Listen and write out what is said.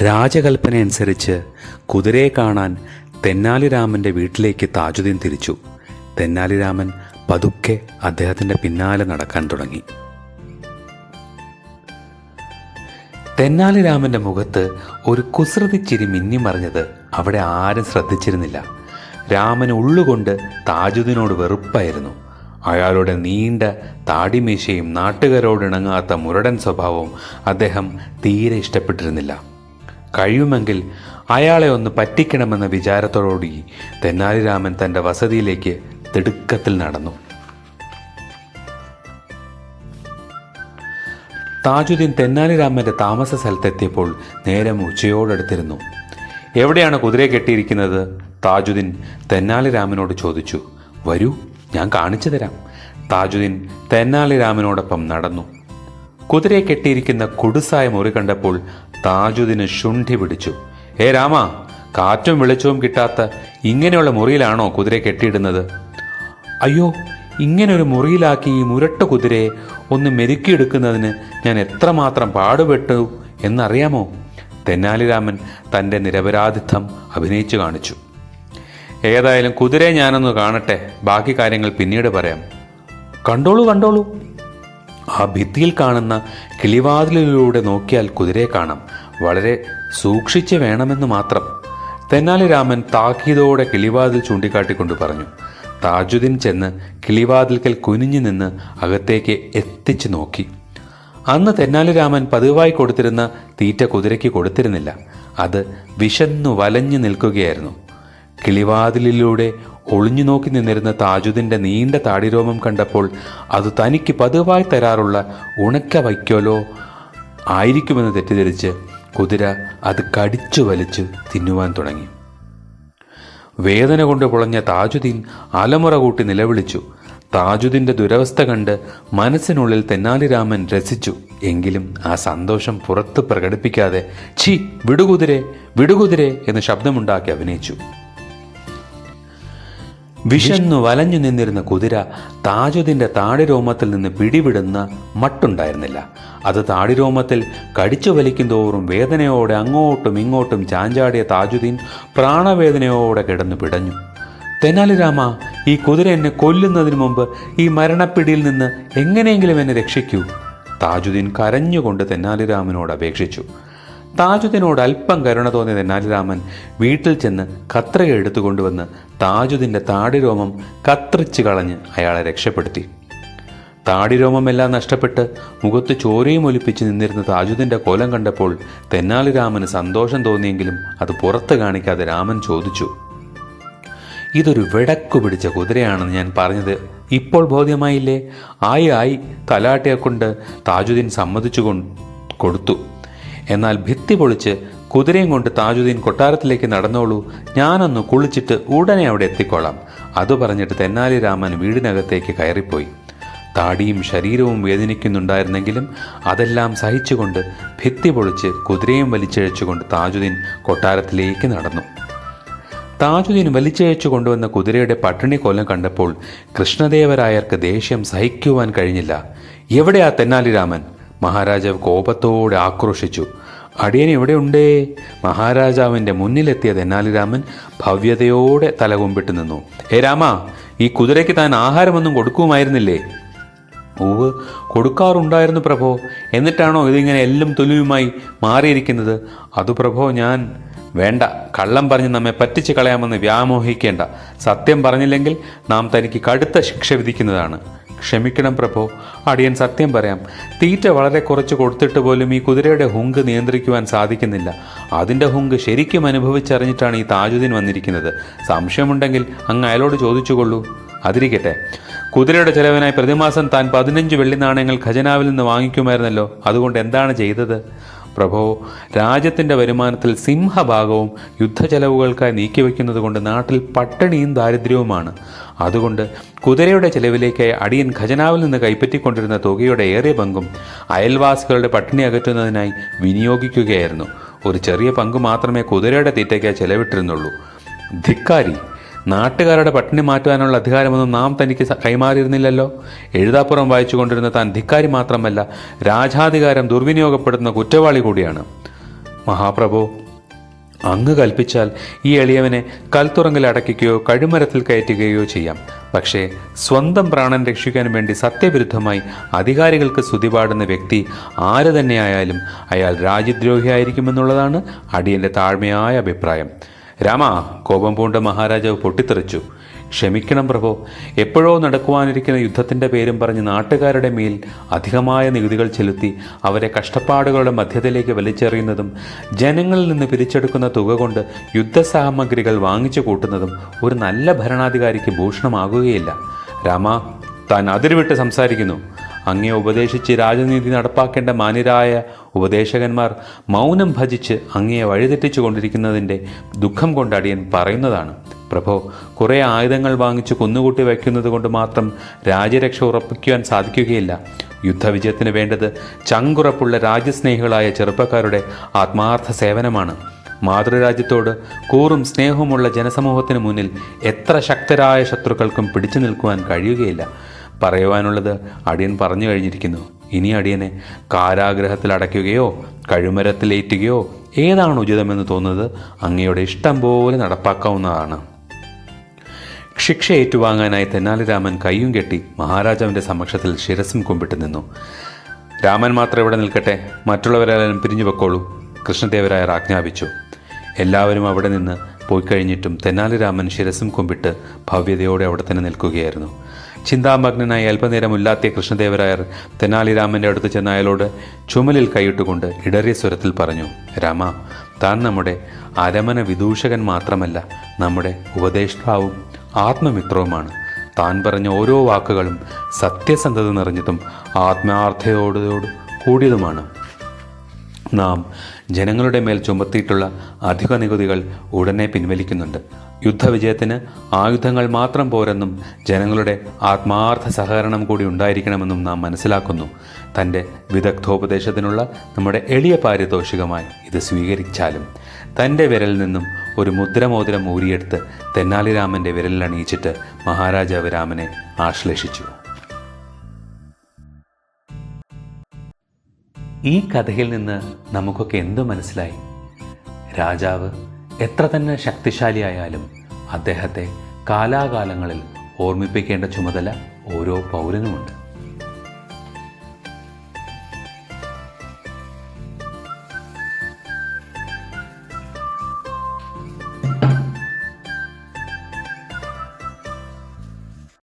രാജകൽപ്പനയനുസരിച്ച് കുതിരയെ കാണാൻ തെന്നാലിരാമൻ്റെ വീട്ടിലേക്ക് താജുദ്ദീൻ തിരിച്ചു. തെന്നാലിരാമൻ പതുക്കെ അദ്ദേഹത്തിൻ്റെ പിന്നാലെ നടക്കാൻ തുടങ്ങി. തെന്നാലിരാമൻ്റെ മുഖത്ത് ഒരു കുസൃതി ചിരി മിന്നിമറിഞ്ഞത് അവിടെ ആരും ശ്രദ്ധിച്ചിരുന്നില്ല. രാമന് ഉള്ളുകൊണ്ട് താജുദ്ദീനോട് വെറുപ്പായിരുന്നു. അയാളുടെ നീണ്ട താടിമീശയും നാട്ടുകാരോടിണങ്ങാത്ത മുരടൻ സ്വഭാവവും അദ്ദേഹം തീരെ ഇഷ്ടപ്പെട്ടിരുന്നില്ല. കഴിയുമെങ്കിൽ അയാളെ ഒന്ന് പറ്റിക്കണമെന്ന വിചാരത്തോടുകൂടി തെന്നാലിരാമൻ തൻ്റെ വസതിയിലേക്ക് തിടുക്കത്തിൽ നടന്നു. താജുദ്ദീൻ തെന്നാലിരാമൻ്റെ താമസ സ്ഥലത്തെത്തിയപ്പോൾ നേരം ഉച്ചയോടടുത്തിരുന്നു. എവിടെയാണ് കുതിരയെ കെട്ടിയിരിക്കുന്നത്? താജുദ്ദീൻ തെന്നാലിരാമനോട് ചോദിച്ചു. വരൂ, ഞാൻ കാണിച്ചു തരാം. താജുദ്ദീൻ തെന്നാലിരാമനോടൊപ്പം നടന്നു. കുതിരയെ കെട്ടിയിരിക്കുന്ന കുടുസായ മുറി കണ്ടപ്പോൾ താജുദ്ദീന് ശുണ്ഠി പിടിച്ചു. രാമ, കാറ്റും വെളിച്ചവും കിട്ടാത്ത ഇങ്ങനെയുള്ള മുറിയിലാണോ കുതിരയെ കെട്ടിയിടുന്നത്? അയ്യോ, ഇങ്ങനൊരു മുറിയിലാക്കി ഈ മുരട്ട കുതിരയെ ഒന്ന് മെരുക്കിയെടുക്കുന്നതിന് ഞാൻ എത്രമാത്രം പാടുപെട്ടു എന്നറിയാമോ? തെന്നാലിരാമൻ തൻ്റെ നിരപരാധിത്വം അഭിനയിച്ചു കാണിച്ചു. ഏതായാലും കുതിരയെ ഞാനൊന്ന് കാണട്ടെ, ബാക്കി കാര്യങ്ങൾ പിന്നീട് പറയാം. കണ്ടോളൂ കണ്ടോളൂ. ആ ഭിത്തിയിൽ കാണുന്ന കിളിവാതിലിലൂടെ നോക്കിയാൽ കുതിരയെ കാണാം. വളരെ സൂക്ഷിച്ച് വേണമെന്ന് മാത്രം. തെന്നാലിരാമൻ താക്കീതോടെ കിളിവാതിൽ ചൂണ്ടിക്കാട്ടിക്കൊണ്ട് പറഞ്ഞു. താജുദ്ദീൻ ചെന്ന് കിളിവാതിൽക്കൽ കുനിഞ്ഞു നിന്ന് അകത്തേക്ക് എത്തിച്ചു നോക്കി. അന്ന് തെന്നാലിരാമൻ പതിവായി കൊടുത്തിരുന്ന തീറ്റ കുതിരയ്ക്ക് കൊടുത്തിരുന്നില്ല. അത് വിശന്നു വലഞ്ഞു നിൽക്കുകയായിരുന്നു. കിളിവാതിലിലൂടെ ഒളിഞ്ഞു നോക്കി നിന്നിരുന്ന താജുദ്ദീൻ്റെ നീണ്ട താടിരോമം കണ്ടപ്പോൾ അത് തനിക്ക് പതിവായി തരാറുള്ള ഉണക്ക വയ്ക്കോലോ ആയിരിക്കുമെന്ന് തെറ്റിദ്ധരിച്ച് കുതിര അത് കടിച്ചു വലിച്ച് തിന്നുവാൻ തുടങ്ങി. വേദന കൊണ്ട് പുളഞ്ഞ താജുദ്ദീൻ അലമുറ കൂട്ടി നിലവിളിച്ചു. താജുദ്ദീൻ്റെ ദുരവസ്ഥ കണ്ട് മനസ്സിനുള്ളിൽ തെന്നാലിരാമൻ രസിച്ചു. എങ്കിലും ആ സന്തോഷം പുറത്ത് പ്രകടിപ്പിക്കാതെ ഛീ, വിടുകുതിരെ വിടുകുതിരെ എന്ന് ശബ്ദമുണ്ടാക്കി അഭിനയിച്ചു. വിശന്നു വലഞ്ഞു നിന്നിരുന്ന കുതിര താജുദ്ദീൻ്റെ താടിരോമത്തിൽ നിന്ന് പിടിവിടുന്ന മട്ടുണ്ടായിരുന്നില്ല. അത് താടിരോമത്തിൽ കടിച്ചു വലിക്കും തോറും വേദനയോടെ അങ്ങോട്ടും ഇങ്ങോട്ടും ചാഞ്ചാടിയ താജുദ്ദീൻ പ്രാണവേദനയോടെ കിടന്നു പിടഞ്ഞു. തെന്നാലിരാമ, ഈ കുതിര എന്നെ കൊല്ലുന്നതിന് മുമ്പ് ഈ മരണപ്പിടിയിൽ നിന്ന് എങ്ങനെയെങ്കിലും എന്നെ രക്ഷിക്കൂ. താജുദ്ദീൻ കരഞ്ഞുകൊണ്ട് തെന്നാലിരാമനോട് അപേക്ഷിച്ചു. താജുദ്ദീനോട് അല്പം കരുണ തോന്നിയ തെന്നാലിരാമൻ വീട്ടിൽ ചെന്ന് കത്രിക എടുത്തുകൊണ്ടുവന്ന് താജുദ്ദീൻ്റെ താടിരോമം കത്രിച്ച് കളഞ്ഞ് അയാളെ രക്ഷപ്പെടുത്തി. താടിരോമമെല്ലാം നഷ്ടപ്പെട്ട് മുഖത്ത് ചോരയും ഒലിപ്പിച്ച് നിന്നിരുന്ന താജുദ്ദീൻ്റെ കോലം കണ്ടപ്പോൾ തെന്നാലിരാമന് സന്തോഷം തോന്നിയെങ്കിലും അത് പുറത്ത് കാണിക്കാതെ രാമൻ ചോദിച്ചു. ഇതൊരു വിടക്കു പിടിച്ച കുതിരയാണെന്ന് ഞാൻ പറഞ്ഞത് ഇപ്പോൾ ബോധ്യമായില്ലേ? ആയി തലാട്ടിയെ കൊണ്ട് താജുദ്ദീൻ സമ്മതിച്ചു കൊടുത്തു. എന്നാൽ ഭിത്തി പൊളിച്ച് കുതിരയും കൊണ്ട് താജുദ്ദീൻ കൊട്ടാരത്തിലേക്ക് നടന്നോളൂ, ഞാനൊന്ന് കുളിച്ചിട്ട് ഉടനെ അവിടെ എത്തിക്കോളാം. അത് പറഞ്ഞിട്ട് തെന്നാലിരാമൻ വീടിനകത്തേക്ക് കയറിപ്പോയി. താടിയും ശരീരവും വേദനിക്കുന്നുണ്ടായിരുന്നെങ്കിലും അതെല്ലാം സഹിച്ചുകൊണ്ട് ഭിത്തി പൊളിച്ച് കുതിരയും വലിച്ചഴച്ചുകൊണ്ട് താജുദ്ദീൻ കൊട്ടാരത്തിലേക്ക് നടന്നു. താജുദ്ദീൻ വലിച്ചയച്ചു കൊണ്ടുവന്ന കുതിരയുടെ പട്ടിണി കൊല്ലം കണ്ടപ്പോൾ കൃഷ്ണദേവരായർക്ക് ദേഷ്യം സഹിക്കുവാൻ കഴിഞ്ഞില്ല. എവിടെയാ തെന്നാലിരാമൻ? മഹാരാജാവ് കോപത്തോടെ ആക്രോശിച്ചു. അടിയൻ എവിടെയുണ്ടേ? മഹാരാജാവിൻ്റെ മുന്നിലെത്തിയ തെന്നാലിരാമൻ ഭവ്യതയോടെ തലകുമ്പിട്ട് നിന്നു. രാമ, ഈ കുതിരയ്ക്ക് താൻ ആഹാരമൊന്നും കൊടുക്കുമായിരുന്നില്ലേ? ഉവ്, കൊടുക്കാറുണ്ടായിരുന്നു പ്രഭോ. എന്നിട്ടാണോ ഇതിങ്ങനെ എല്ലും തൊലിയുമായി മാറിയിരിക്കുന്നത്? അതു പ്രഭോ ഞാൻ... വേണ്ട, കള്ളം പറഞ്ഞ് നമ്മെ പറ്റിച്ച് കളയാമെന്ന് വ്യാമോഹിക്കേണ്ട. സത്യം പറഞ്ഞില്ലെങ്കിൽ നാം തനിക്ക് കടുത്ത ശിക്ഷ വിധിക്കുന്നതാണ്. ക്ഷമിക്കണം പ്രഭോ, അടിയൻ സത്യം പറയാം. തീറ്റ വളരെ കുറച്ച് കൊടുത്തിട്ട് പോലും ഈ കുതിരയുടെ ഹുങ്ക് നിയന്ത്രിക്കുവാൻ സാധിക്കുന്നില്ല. അതിൻ്റെ ഹുങ്ക് ശരിക്കും അനുഭവിച്ചറിഞ്ഞിട്ടാണ് ഈ താജുദ്ദീൻ വന്നിരിക്കുന്നത്. സംശയമുണ്ടെങ്കിൽ അങ്ങ് അയാളോട് ചോദിച്ചുകൊള്ളൂ. അതിരിക്കട്ടെ, കുതിരയുടെ ചെലവിനായി പ്രതിമാസം താൻ 15 വെള്ളി നാണയങ്ങൾ ഖജനാവിൽ നിന്ന് വാങ്ങിക്കുമായിരുന്നല്ലോ. അതുകൊണ്ട് എന്താണ് ചെയ്തത്? പ്രഭോ, രാജ്യത്തിൻ്റെ വരുമാനത്തിൽ സിംഹഭാഗവും യുദ്ധച്ചെലവുകൾക്കായി നീക്കിവെക്കുന്നത് കൊണ്ട് നാട്ടിൽ പട്ടിണിയും ദാരിദ്ര്യവുമാണ്. അതുകൊണ്ട് കുതിരയുടെ ചെലവിലേക്കായി അടിയൻ ഖജനാവിൽ നിന്ന് കൈപ്പറ്റിക്കൊണ്ടിരുന്ന തുകയുടെ ഏറിയ പങ്കും അയൽവാസികളുടെ പട്ടിണി അകറ്റുന്നതിനായി വിനിയോഗിക്കുകയായിരുന്നു. ഒരു ചെറിയ പങ്ക് മാത്രമേ കുതിരയുടെ തീറ്റയ്ക്കായി ചെലവിട്ടിരുന്നുള്ളൂ. ധിക്കാരി! നാട്ടുകാരുടെ പട്ടിണി മാറ്റുവാനുള്ള അധികാരമൊന്നും നാം തനിക്ക് കൈമാറിയിരുന്നില്ലല്ലോ. എഴുതാപ്പുറം വായിച്ചു കൊണ്ടിരുന്ന താൻ ധിക്കാരി മാത്രമല്ല, രാജാധികാരം ദുർവിനിയോഗപ്പെടുത്തുന്ന കുറ്റവാളി കൂടിയാണ്. മഹാപ്രഭു, അങ്ങ് കൽപ്പിച്ചാൽ ഈ എളിയവനെ കൽത്തുറങ്കിൽ അടയ്ക്കുകയോ കഴുമരത്തിൽ കയറ്റുകയോ ചെയ്യാം. പക്ഷേ സ്വന്തം പ്രാണൻ രക്ഷിക്കാൻ വേണ്ടി സത്യവിരുദ്ധമായി അധികാരികൾക്ക് സ്തുതി പാടുന്ന വ്യക്തി ആര് തന്നെയായാലും അയാൾ രാജ്യദ്രോഹിയായിരിക്കുമെന്നുള്ളതാണ് അടിയൻ്റെ താഴ്മയായ അഭിപ്രായം. രാമ, കോപം പൂണ്ട മഹാരാജാവ് പൊട്ടിത്തെറിച്ചു. ക്ഷമിക്കണം പ്രഭോ, എപ്പോഴോ നടക്കുവാനിരിക്കുന്ന യുദ്ധത്തിൻ്റെ പേരും പറഞ്ഞ് നാട്ടുകാരുടെ മേൽ അധികമായ നികുതികൾ ചെലുത്തി അവരെ കഷ്ടപ്പാടുകളുടെ മധ്യത്തിലേക്ക് വലിച്ചെറിയുന്നതും ജനങ്ങളിൽ നിന്ന് പിരിച്ചെടുക്കുന്ന തുക കൊണ്ട് യുദ്ധസാമഗ്രികൾ വാങ്ങിച്ചു കൂട്ടുന്നതും ഒരു നല്ല ഭരണാധികാരിക്ക് ഭൂഷണമാകുകയില്ല. രാമ, താൻ അതിരുവിട്ട് സംസാരിക്കുന്നു. അങ്ങേ ഉപദേശിച്ച് രാജനീതി നടപ്പാക്കേണ്ട മാന്യരായ ഉപദേശകന്മാർ മൗനം ഭജിച്ച് അങ്ങയെ വഴിതെറ്റിച്ചു കൊണ്ടിരിക്കുന്നതിൻ്റെ ദുഃഖം കൊണ്ട് അടിയൻ പറയുന്നതാണ്. പ്രഭോ, കുറേ ആയുധങ്ങൾ വാങ്ങിച്ച് കുന്നുകൂട്ടി വയ്ക്കുന്നത് കൊണ്ട് മാത്രം രാജ്യരക്ഷ ഉറപ്പിക്കുവാൻ സാധിക്കുകയില്ല. യുദ്ധവിജയത്തിന് വേണ്ടത് ചങ്കുറപ്പുള്ള രാജ്യസ്നേഹികളായ ചെറുപ്പക്കാരുടെ ആത്മാർത്ഥ സേവനമാണ്. മാതൃരാജ്യത്തോട് കൂറും സ്നേഹവുമുള്ള ജനസമൂഹത്തിന് മുന്നിൽ എത്ര ശക്തരായ ശത്രുക്കൾക്കും പിടിച്ചു നിൽക്കുവാൻ കഴിയുകയില്ല. പറയുവാനുള്ളത് അടിയൻ പറഞ്ഞു കഴിഞ്ഞിരിക്കുന്നു. ഇനി അടിയനെ കാരാഗ്രഹത്തിൽ അടയ്ക്കുകയോ കഴുമരത്തിലേറ്റുകയോ ഏതാണ് ഉചിതമെന്ന് തോന്നുന്നത് അങ്ങയുടെ ഇഷ്ടം പോലെ നടപ്പാക്കാവുന്നതാണ്. ശിക്ഷ ഏറ്റുവാങ്ങാനായി തെന്നാലിരാമൻ കയ്യും കെട്ടി മഹാരാജാവിൻ്റെ സമക്ഷത്തിൽ ശിരസും കുമ്പിട്ട് നിന്നു. രാമൻ മാത്രം ഇവിടെ നിൽക്കട്ടെ, മറ്റുള്ളവരെല്ലാം പിരിഞ്ഞു വെക്കോളൂ, കൃഷ്ണദേവരായർ ആജ്ഞാപിച്ചു. എല്ലാവരും അവിടെ നിന്ന് പോയിക്കഴിഞ്ഞിട്ടും തെന്നാലിരാമൻ ശിരസും കുമ്പിട്ട് ഭവ്യതയോടെ അവിടെ തന്നെ നിൽക്കുകയായിരുന്നു. ചിന്താമഗ്നനായി അല്പനേരം ഉല്ലാത്തിയ കൃഷ്ണദേവരായർ തെനാലിരാമൻ്റെ അടുത്ത് ചെന്ന അയാളോട് ചുമലിൽ കൈയിട്ടുകൊണ്ട് ഇടറിയ സ്വരത്തിൽ പറഞ്ഞു, രാമ, താൻ നമ്മുടെ അരമന വിദൂഷകൻ മാത്രമല്ല, നമ്മുടെ ഉപദേഷ്ടാവും ആത്മമിത്രവുമാണ്. താൻ പറഞ്ഞ ഓരോ വാക്കുകളും സത്യസന്ധത നിറഞ്ഞതും ആത്മാർത്ഥതയോട് കൂടിയതുമാണ്. നാം ജനങ്ങളുടെ മേൽ ചുമത്തിയിട്ടുള്ള അധിക നികുതികൾ ഉടനെ പിൻവലിക്കുന്നുണ്ട്. യുദ്ധവിജയത്തിന് ആയുധങ്ങൾ മാത്രം പോരെന്നും ജനങ്ങളുടെ ആത്മാർത്ഥ സഹകരണം കൂടി ഉണ്ടായിരിക്കണമെന്നും നാം മനസ്സിലാക്കുന്നു. തൻ്റെ വിദഗ്ധോപദേശത്തിനുള്ള നമ്മുടെ എളിയ പാരിതോഷികമായി ഇത് സ്വീകരിച്ചാലും. തൻ്റെ വിരലിൽ നിന്നും ഒരു മുദ്രമോതിരം ഊരിയെടുത്ത് തെന്നാലിരാമൻ്റെ വിരലിൽ അണിയിച്ചിട്ട് മഹാരാജാവ് രാമനെ ആശ്ലേഷിച്ചു. ഈ കഥയിൽ നിന്ന് നമുക്കൊക്കെ എന്തു മനസ്സിലായി? രാജാവ് എത്ര തന്നെ ശക്തിശാലിയായാലും അദ്ദേഹത്തെ കാലാകാലങ്ങളിൽ ഓർമ്മിപ്പിക്കേണ്ട ചുമതല ഓരോ പൗരനുമുണ്ട്.